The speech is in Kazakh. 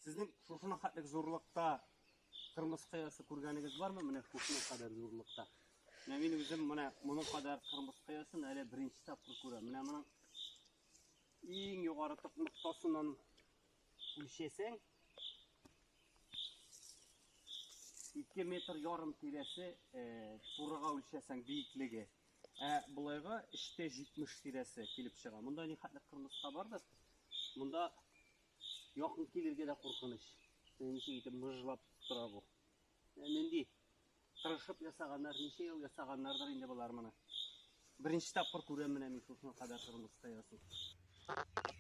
Сіздің шушына қатлық зорлықта қырмыз қиясы көргеніңіз бар ма? Міне шушына қадар зорлықта. Мен өзім мұның қадар қырмыз қиясын әлі бірінші тапқыр көрем. Міне мұның ең жоғары нұқтасынан өлшесең 2,5 метр тиресі тураға өлшесең биіктігі. Бұлайға 3,70 тиресі келіп шыға. Мұнда не қатлық қырмызға барды? Мұнда яқын келерге де қорқыныш. Неше етіп мұжылап тұра бұл. Менде тырышып ясағандар, неше ел ясағандардар енді болар мұны. Бірінші тапқыр көрем міне мен шошына қадар қырмыз қиясын.